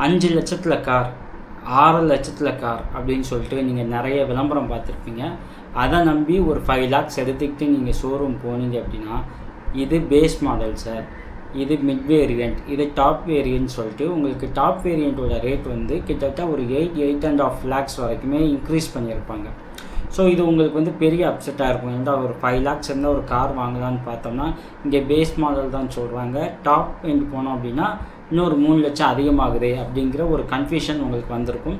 5,00,000 car, 6,00,000 car அப்படின்னு சொல்லிட்டு நீங்கள் நிறைய விளம்பரம் பார்த்துருப்பீங்க. அதை நம்பி ஒரு 5 lakhs எடுத்துக்கிட்டு நீங்கள் ஷோரூம் போனீங்க அப்படின்னா, இது பேஸ் மாடல் சார், இது மிட் வேரியண்ட், இது டாப் வேரியன்ட் சொல்லிட்டு உங்களுக்கு டாப் வேரியண்ட்டோட ரேட் வந்து கிட்டத்தட்ட ஒரு 8.5 lakhs வரைக்குமே இன்க்ரீஸ் பண்ணியிருப்பாங்க. ஸோ இது உங்களுக்கு வந்து பெரிய அப்செட்டாக இருக்கும். ஏன்னா ஒரு 5 lakhs இருந்தால் ஒரு கார் வாங்கலான்னு பார்த்தோம்னா இங்கே பேஸ் மாடல் தான் சொல்கிறாங்க, டாப் எண்ட் போனோம் அப்படின்னா இன்னொரு 3 லட்சம் அதிகமாகுது அப்படிங்கிற ஒரு கன்ஃபியூஷன் உங்களுக்கு வந்திருக்கும்.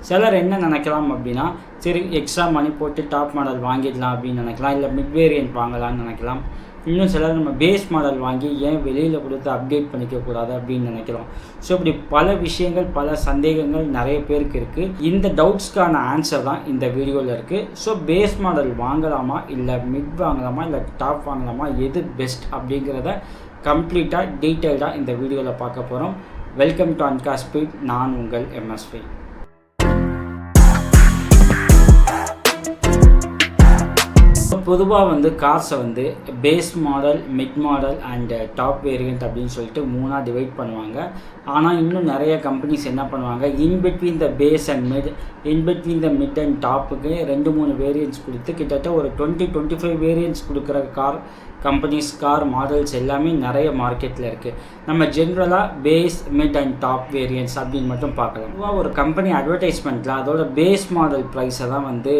சிலர் என்ன நினைக்கலாம் அப்படின்னா, சரி எக்ஸ்ட்ரா மணி போட்டு டாப் மாடல் வாங்கிடலாம் அப்படின்னு நினைக்கலாம், இல்லை மிட் வேரியண்ட் வாங்கலான்னு நினைக்கலாம். இன்னும் சிலர் நம்ம பேஸ் மாடல் வாங்கி ஏன் வெளியில் கொடுத்து அப்டேட் பண்ணிக்கக்கூடாது அப்படின்னு நினைக்கிறோம். ஸோ இப்படி பல விஷயங்கள், பல சந்தேகங்கள் நிறைய பேருக்கு இருக்குது. இந்த டவுட்ஸ்க்கான ஆன்சர் தான் இந்த வீடியோவில் இருக்குது. ஸோ பேஸ் மாடல் வாங்கலாமா, இல்லை மிட் வாங்கலாமா, இல்லை டாப் வாங்கலாமா, எது பெஸ்ட் அப்படிங்கிறத கம்ப்ளீட்டாக டீட்டெயில்டாக இந்த வீடியோவில் பார்க்க போகிறோம். வெல்கம் டு அன்கா ஸ்பீட். நான் உங்கள் எம்எஸ்பி. பொதுவாக வந்து கார்ஸை வந்து base model, mid model and top variant அப்படின்னு சொல்லிட்டு 3ஆக டிவைட் பண்ணுவாங்க. ஆனால் இன்னும் நிறைய கம்பெனிஸ் என்ன பண்ணுவாங்க, in between the base and mid, in between the mid and டாப்புக்கு 2-3 வேரியன்ட்ஸ் கொடுத்து கிட்டத்தட்ட ஒரு 20-25 வேரியன்ட்ஸ் கொடுக்குற கார் கம்பெனிஸ், கார் மாடல்ஸ் எல்லாமே நிறைய மார்க்கெட்டில் இருக்குது. நம்ம ஜென்ரலாக base, mid and top variants அப்படின்னு மட்டும் பார்க்கலாம். பொதுவாக ஒரு கம்பெனி அட்வர்டைஸ்மெண்ட்டில் அதோட பேஸ் மாடல் ப்ரைஸை தான் வந்து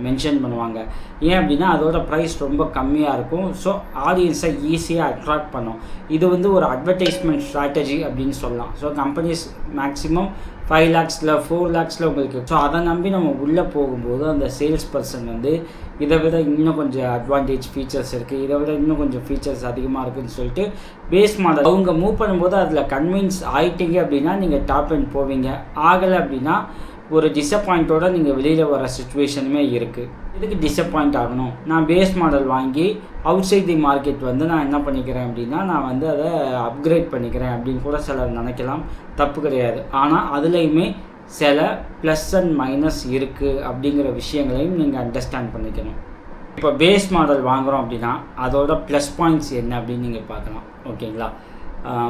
மென்ஷன் பண்ணுவாங்க. ஏன் அப்படின்னா அதோட ப்ரைஸ் ரொம்ப கம்மியாக இருக்கும். ஸோ ஆடியன்ஸை ஈஸியாக அட்ராக்ட் பண்ணும். இது வந்து ஒரு அட்வர்டைஸ்மெண்ட் ஸ்ட்ராட்டஜி அப்படின்னு சொல்லலாம். So companies maximum 5 lakhs 4 lakhs உங்களுக்கு. ஸோ அதை நம்பி நம்ம உள்ளே போகும்போது அந்த சேல்ஸ் பர்சன் வந்து இதை விட இன்னும் கொஞ்சம் அட்வான்டேஜ் ஃபீச்சர்ஸ் இருக்குது, இதை விட இன்னும் கொஞ்சம் ஃபீச்சர்ஸ் அதிகமாக இருக்குதுன்னு சொல்லிட்டு பேஸ் மாடல் அவங்க மூவ் பண்ணும்போது அதில் கன்வின்ஸ் ஆகிட்டீங்க அப்படின்னா நீங்கள் டாப் எண்ட் போவீங்க. ஆகலை அப்படின்னா ஒரு டிசப்பாயிண்ட்டோட நீங்கள் வெளியில் வர சுச்சுவேஷனுமே இருக்குது. இதுக்கு டிசப்பாயிண்ட் ஆகணும், நான் பேஸ் மாடல் வாங்கி அவுட் சைட் தி மார்க்கெட் வந்து நான் என்ன பண்ணிக்கிறேன் அப்படின்னா நான் வந்து அதை அப்கிரேட் பண்ணிக்கிறேன் அப்படின்னு கூட சிலர் நினைக்கலாம். தப்பு கிடையாது. ஆனால் அதுலேயுமே சில ப்ளஸ் அண்ட் மைனஸ் இருக்குது அப்படிங்கிற விஷயங்களையும் நீங்கள் அண்டர்ஸ்டாண்ட் பண்ணிக்கணும். இப்போ பேஸ் மாடல் வாங்குகிறோம் அப்படின்னா அதோட ப்ளஸ் பாயிண்ட்ஸ் என்ன அப்படின்னு நீங்கள் பார்க்கலாம். ஓகேங்களா?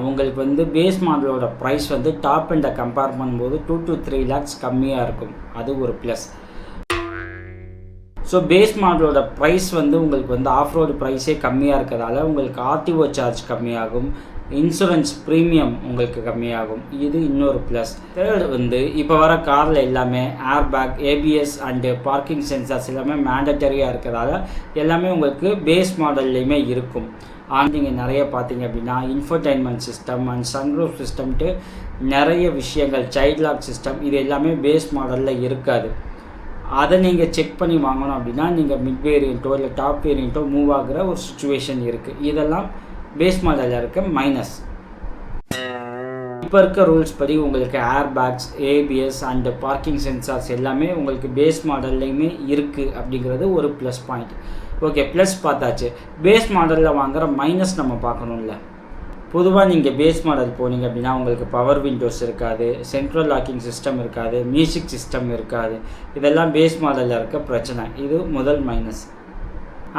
உங்களுக்கு வந்து பேஸ் மாடலோட ப்ரைஸ் வந்து டாப் எண்டை கம்பேர் பண்ணும்போது 2 to 3 lakhs கம்மியாக இருக்கும். அது ஒரு ப்ளஸ். ஸோ பேஸ் மாடலோட ப்ரைஸ் வந்து உங்களுக்கு வந்து ஆஃப் ரோடு ப்ரைஸே கம்மியாக இருக்கிறதால உங்களுக்கு ஆர்டிஓ சார்ஜ் கம்மியாகும், இன்சூரன்ஸ் ப்ரீமியம் உங்களுக்கு கம்மியாகும். இது இன்னொரு ப்ளஸ். தேர்ட் வந்து இப்போ வர காரில் எல்லாமே air bag, ABS and parking sensors எல்லாமே மேண்டட்டரியாக இருக்கிறதால எல்லாமே உங்களுக்கு பேஸ் மாடல்லையுமே இருக்கும். ஆனால் நீங்கள் நிறைய பார்த்தீங்க அப்படின்னா இன்ஃபர்டைன்மெண்ட் சிஸ்டம் அண்ட் சன்ரூஃப் சிஸ்டம்ட்டு நிறைய விஷயங்கள், சைல்ட் லாக் சிஸ்டம், இது எல்லாமே பேஸ் மாடலில் இருக்காது. அதை நீங்கள் செக் பண்ணி வாங்கணும் அப்படின்னா நீங்கள் மிட் வேரியண்ட்டோ இல்லை டாப் வேரியண்ட்டோ மூவ் ஆகிற ஒரு சுச்சுவேஷன் இருக்குது. இதெல்லாம் பேஸ் மாடலில் இருக்க மைனஸ். இப்போ இருக்க ரூல்ஸ் படி உங்களுக்கு air bags, ABS and parking sensors எல்லாமே உங்களுக்கு பேஸ் மாடல்லையுமே இருக்குது அப்படிங்கிறது ஒரு ப்ளஸ் பாயிண்ட். ஓகே, ப்ளஸ் பார்த்தாச்சு. பேஸ் மாடலில் வாங்குகிற மைனஸ் நம்ம பார்க்கணும்ல. பொதுவாக நீங்கள் பேஸ் மாடல் போனீங்க அப்படின்னா உங்களுக்கு பவர் விண்டோஸ் இருக்காது, சென்ட்ரல் லாக்கிங் சிஸ்டம் இருக்காது, மியூசிக் சிஸ்டம் இருக்காது. இதெல்லாம் பேஸ் மாடலில் இருக்க பிரச்சனை. இது முதல் மைனஸ்.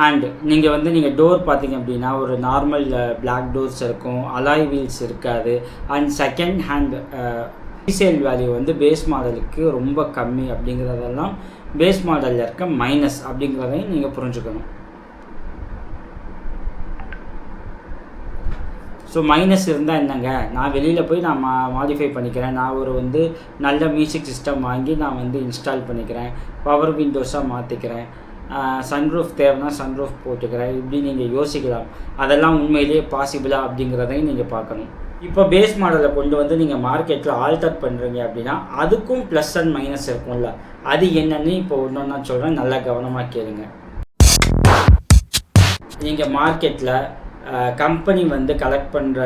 அண்ட் நீங்கள் டோர் பார்த்தீங்க அப்படின்னா ஒரு நார்மல் பிளாக் டோர்ஸ் இருக்கும், அலாய் வீல்ஸ் இருக்காது. And second hand resale value வந்து பேஸ் மாடலுக்கு ரொம்ப கம்மி அப்படிங்கிறதெல்லாம் பேஸ் மாடலில் இருக்க மைனஸ் அப்படிங்கிறதையும் நீங்கள் புரிஞ்சுக்கணும். ஸோ மைனஸ் இருந்தால் என்னங்க, நான் வெளியில் போய் நான் மாடிஃபை பண்ணிக்கிறேன், நான் ஒரு வந்து நல்ல மியூசிக் சிஸ்டம் வாங்கி நான் வந்து இன்ஸ்டால் பண்ணிக்கிறேன், பவர் விண்டோஸாக மாற்றிக்கிறேன், சன்ரூஃப் தேவைன்னா சன்ரூஃப் போட்டுக்கிறேன், இப்படி நீங்கள் யோசிக்கலாம். அதெல்லாம் உண்மையிலேயே பாசிபிளா அப்படிங்கிறதையும் நீங்கள் பார்க்கணும். இப்போ பேஸ் மாடலை கொண்டு வந்து நீங்கள் மார்க்கெட்டில் ஆல்டர் பண்ணுறீங்க அப்படின்னா அதுக்கும் ப்ளஸ் அண்ட் மைனஸ் இருக்கும்ல. அது என்னன்னு இப்போ ஒன்று ஒன்றா சொல்கிறேன், நல்லா கவனமாக கேளுங்க. நீங்கள் மார்க்கெட்டில் கம்பெனி வந்து கலெக்ட் பண்ணுற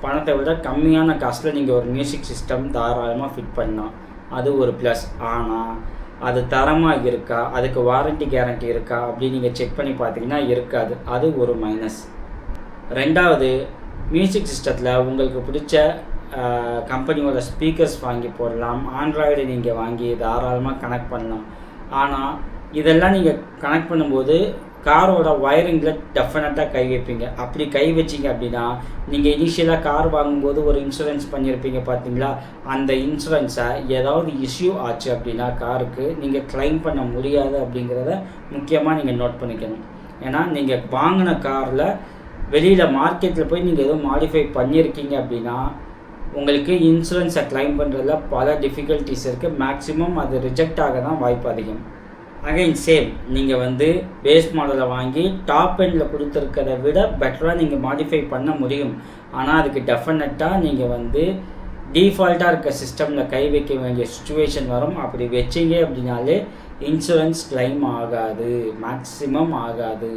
பணத்தை விட கம்மியான காஸ்ட்டில் நீங்கள் ஒரு மியூசிக் சிஸ்டம் தாராளமாக ஃபிட் பண்ணலாம். அது ஒரு ப்ளஸ். ஆனால் அது தரமாக இருக்கா, அதுக்கு வாரண்டி கேரண்டி இருக்கா அப்படின்னு நீங்கள் செக் பண்ணி பார்த்தீங்கன்னா இருக்காது. அது ஒரு மைனஸ். ரெண்டாவது, மியூசிக் சிஸ்டத்தில் உங்களுக்கு பிடிச்ச கம்பெனியோட ஸ்பீக்கர்ஸ் வாங்கி போடலாம், ஆண்ட்ராய்டு நீங்கள் வாங்கி தாராளமாக கனெக்ட் பண்ணலாம். ஆனால் இதெல்லாம் நீங்கள் கனெக்ட் பண்ணும்போது காரோட ஒயரிங்கில் டெஃபினட்டாக கை வைப்பீங்க. அப்படி கை வச்சிங்க அப்படின்னா நீங்கள் இனிஷியலாக கார் வாங்கும்போது ஒரு இன்சூரன்ஸ் பண்ணியிருப்பீங்க பார்த்தீங்களா, அந்த இன்சூரன்ஸை ஏதாவது இஷ்யூ ஆச்சு அப்படின்னா காருக்கு நீங்கள் கிளைம் பண்ண முடியாது அப்படிங்கிறத முக்கியமாக நீங்கள் நோட் பண்ணிக்கணும். ஏன்னா நீங்கள் வாங்கின காரில் வெளியில் மார்க்கெட்டில் போய் நீங்கள் எதுவும் மாடிஃபை பண்ணியிருக்கீங்க அப்படின்னா உங்களுக்கு இன்சூரன்ஸை கிளைம் பண்ணுறதுல பல டிஃபிகல்ட்டிஸ் இருக்குது. மேக்ஸிமம் அது ரிஜெக்ட் ஆக தான் வாய்ப்பு அதிகம். அகைன் சேம், நீங்கள் பேஸ் மாடலை வாங்கி டாப் எண்டில் கொடுத்துருக்கிறத விட பெட்டராக நீங்கள் மாடிஃபை பண்ண முடியும். ஆனால் அதுக்கு டெஃபினட்டாக நீங்கள் டிஃபால்ட்டாக இருக்க சிஸ்டமில் கை வைக்க வேண்டிய சுச்சுவேஷன் வரும். அப்படி வச்சிங்க அப்படின்னாலே இன்சூரன்ஸ் கிளைம் ஆகாது, மேக்ஸிமம் ஆகாது.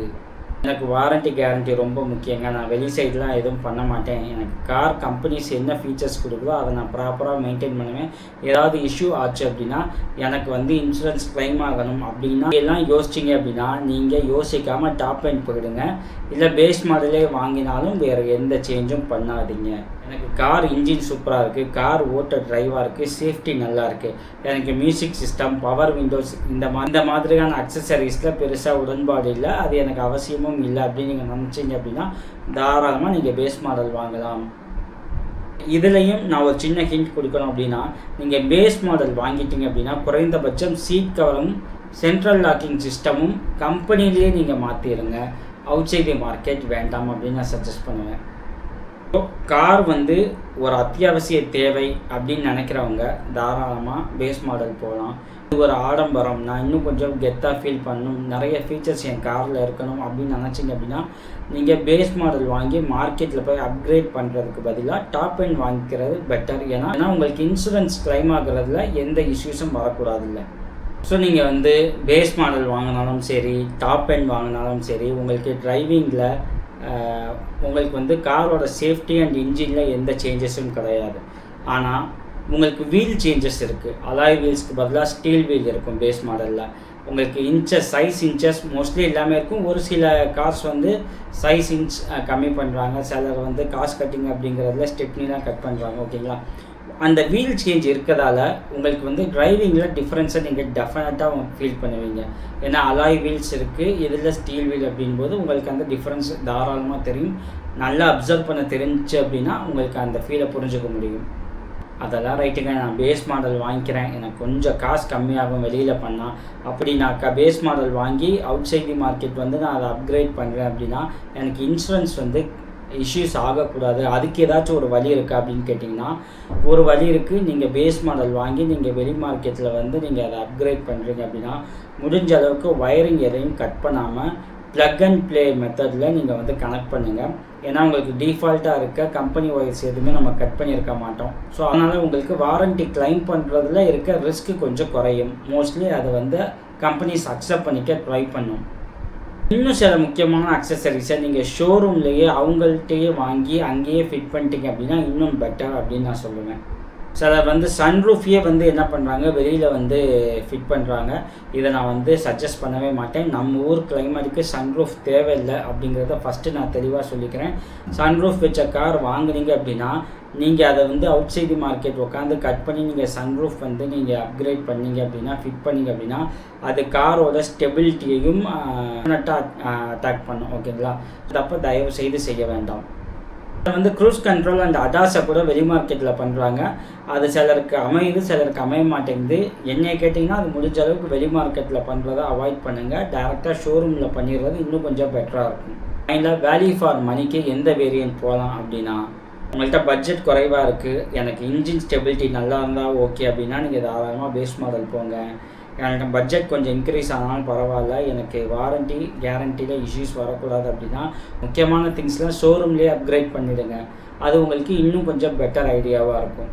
எனக்கு வாரண்ட்டி கேரண்டி ரொம்ப முக்கியங்க. நான் வெளி சைட்லாம் எதுவும் பண்ண மாட்டேன். எனக்கு கார் கம்பெனிஸ் என்ன ஃபீச்சர்ஸ் கொடுக்குதோ அதை நான் ப்ராப்பராக மெயின்டைன் பண்ணுவேன். ஏதாவது இஷ்யூ ஆச்சு அப்படின்னா எனக்கு இன்சூரன்ஸ் கிளைம் ஆகணும் அப்படின்னா எல்லாம் யோசிச்சிங்க அப்படின்னா நீங்கள் யோசிக்காமல் டாப் எண்ட் போயிடுங்க. இல்லை பேஸ் மாடலே வாங்கினாலும் வேறு எந்த சேஞ்சும் பண்ணாதீங்க. எனக்கு கார் இன்ஜின் சூப்பராக இருக்குது, கார் ஓட்ட ட்ரைவாக இருக்குது, சேஃப்டி நல்லா இருக்குது, எனக்கு மியூசிக் சிஸ்டம், பவர் விண்டோஸ் இந்த மாதிரியான அக்சசரிஸில் பெருசாக உடன்பாடு இல்லை, அது எனக்கு அவசியமும் இல்லை அப்படின்னு நீங்கள் நினச்சிங்க அப்படின்னா தாராளமாக நீங்கள் பேஸ் மாடல் வாங்கலாம். இதுலேயும் நான் ஒரு சின்ன ஹிண்ட் கொடுக்கணும் அப்படின்னா, நீங்கள் பேஸ் மாடல் வாங்கிட்டீங்க அப்படின்னா குறைந்தபட்சம் சீட் கவரும் சென்ட்ரல் லாக்கிங் சிஸ்டமும் கம்பெனிலேயே நீங்கள் மாற்றிடுங்க. அவுட் சைடு மார்க்கெட் வேண்டாம் அப்படின்னு நான் சஜஸ்ட் பண்ணுவேன். கார் ஒரு அத்தியாவசிய தேவை அப்படின்னு நினைக்கிறவங்க தாராளமாக பேஸ் மாடல் போகலாம். இது ஒரு ஆடம்பரம், நான் இன்னும் கொஞ்சம் கெத்தாக ஃபீல் பண்ணணும், நிறைய ஃபீச்சர்ஸ் என் காரில் இருக்கணும் அப்படின்னு நினச்சிங்க அப்படின்னா நீங்கள் பேஸ் மாடல் வாங்கி மார்க்கெட்டில் போய் அப்கிரேட் பண்ணுறதுக்கு பதிலாக டாப் எண்ட் வாங்கிக்கிறது பெட்டர். ஏன்னா உங்களுக்கு இன்சூரன்ஸ் கிளைம் ஆகுறதுல எந்த இஷ்யூஸும் வரக்கூடாதுல்ல. ஸோ நீங்கள் பேஸ் மாடல் வாங்கினாலும் சரி, டாப் எண்ட் வாங்கினாலும் சரி, உங்களுக்கு டிரைவிங்கில் உங்களுக்கு காரோட சேஃப்டி அண்ட் இன்ஜினில் எந்த சேஞ்சஸும் கிடையாது. ஆனால் உங்களுக்கு வீல் சேஞ்சஸ் இருக்குது. அலாய் வீல்ஸ்க்கு பதிலாக ஸ்டீல் வீல் இருக்கும் பேஸ் மாடலில். உங்களுக்கு சைஸ் இன்ச்சஸ் மோஸ்ட்லி எல்லாமே இருக்கும். ஒரு சில கார்ஸ் சைஸ் இன்ச் கம்மி பண்ணுறாங்க, சிலர் காஸ்ட் கட்டிங் அப்படிங்கிறதுல ஸ்டெப்னிலாம் கட் பண்ணுறாங்க. ஓகேங்களா, அந்த வீல் சேஞ்ச் இருக்கிறதால உங்களுக்கு டிரைவிங்கில் டிஃப்ரென்ஸை நீங்கள் டெஃபினட்டாக ஃபீல் பண்ணுவீங்க. ஏன்னா அலாய் வீல்ஸ் இருக்குது, இதில் ஸ்டீல் வீல் அப்படின்போது உங்களுக்கு அந்த டிஃப்ரென்ஸ் தாராளமாக தெரியும். நல்லா அப்சர்வ் பண்ண தெரிஞ்சு அப்படின்னா உங்களுக்கு அந்த ஃபீலை புரிஞ்சுக்க முடியும். அதெல்லாம் ரைட்டுங்க, நான் பேஸ் மாடல் வாங்கிக்கிறேன், எனக்கு கொஞ்சம் காசு கம்மியாகும் வெளியில் பண்ணால், அப்படி நான் பேஸ் மாடல் வாங்கி அவுட் சைட் தி மார்க்கெட் நான் அதை அப்கிரேட் பண்ணுறேன் அப்படின்னா எனக்கு இன்சூரன்ஸ் இஷ்யூஸ் ஆகக்கூடாது. அதுக்கு ஏதாச்சும் ஒரு வழி இருக்குது அப்படின்னு கேட்டிங்கன்னா ஒரு வழி இருக்குது. நீங்கள் பேஸ் மாடல் வாங்கி நீங்கள் வெளி மார்க்கெட்டில் நீங்கள் அதை அப்கிரேட் பண்ணுறீங்க அப்படின்னா முடிஞ்ச அளவுக்கு ஒயரிங் எதையும் கட் பண்ணாமல் ப்ளக் அண்ட் ப்ளே மெத்தடில் நீங்கள் கனெக்ட் பண்ணுங்கள். ஏன்னா உங்களுக்கு டிஃபால்ட்டாக இருக்க கம்பெனி ஒயர்ஸ் எதுவுமே நம்ம கட் பண்ணியிருக்க மாட்டோம். ஸோ அதனால் உங்களுக்கு வாரண்ட்டி கிளைம் பண்ணுறதுல இருக்க ரிஸ்க்கு கொஞ்சம் குறையும். மோஸ்ட்லி அதை கம்பெனிஸ் அக்செப்ட் பண்ணிக்க ட்ரை பண்ணும். இன்னும் சில முக்கியமான அக்சசரிஸை நீங்கள் ஷோரூம்லேயே அவங்கள்ட்டையே வாங்கி அங்கேயே ஃபிட் பண்ணிட்டீங்க அப்படின்னா இன்னும் பெட்டர் அப்படின்னு நான் சொல்லுவேன். சிலர் சன்ரூஃபையே என்ன பண்ணுறாங்க, வெளியில் ஃபிட் பண்ணுறாங்க. இதை நான் சஜஸ்ட் பண்ணவே மாட்டேன். நம்ம ஊர் கிளைமேட்டுக்கு சன்ரூஃப் தேவையில்லை அப்படிங்கிறத ஃபஸ்ட்டு நான் தெளிவாக சொல்லிக்கிறேன். சன்ரூஃப் வச்ச கார் வாங்குனீங்க அப்படின்னா நீங்கள் அதை அவுட் சைடு மார்க்கெட் உட்காந்து கட் பண்ணி நீங்கள் சன்ரூஃப் நீங்கள் அப்கிரேட் பண்ணீங்க அப்படின்னா ஃபிட் பண்ணிங்க அப்படின்னா அது காரோட ஸ்டெபிலிட்டியையும் அட்டாக் பண்ணும். ஓகேங்களா, தப்போ தயவு செய்து செய்ய வேண்டாம். க்ரூஸ் கண்ட்ரோல் அண்ட் அடாஸை கூட வெளி மார்க்கெட்டில் பண்ணுறாங்க. அது சிலருக்கு அமையுது, சிலருக்கு அமைய மாட்டேங்குது. என்னை கேட்டிங்கன்னா அது முடிஞ்ச அளவுக்கு வெளி மார்க்கெட்டில் பண்ணுறதை அவாய்ட் பண்ணுங்கள். டேரெக்டாக ஷோரூமில் பண்ணிடுறது இன்னும் கொஞ்சம் பெட்டராக இருக்கும். அதில் வேல்யூ ஃபார் மணிக்கு எந்த வேரியன்ட் போகலாம் அப்படின்னா, உங்கள்கிட்ட பட்ஜெட் குறைவாக இருக்குது, எனக்கு இன்ஜின் ஸ்டெபிலிட்டி நல்லா இருந்தால் ஓகே அப்படின்னா நீங்கள் தாராளமாக பேஸ் மாடல் போங்க. எனக்கு பட்ஜெட் கொஞ்சம் இன்க்ரீஸ் ஆனாலும் பரவாயில்ல, எனக்கு வாரண்ட்டி கேரண்டியில் இஷ்யூஸ் வரக்கூடாது அப்படின்னா முக்கியமான திங்ஸ்லாம் ஷோரூம்லேயே அப்கிரேட் பண்ணிவிடுங்க. அது உங்களுக்கு இன்னும் கொஞ்சம் பெட்டர் ஐடியாவாக இருக்கும்.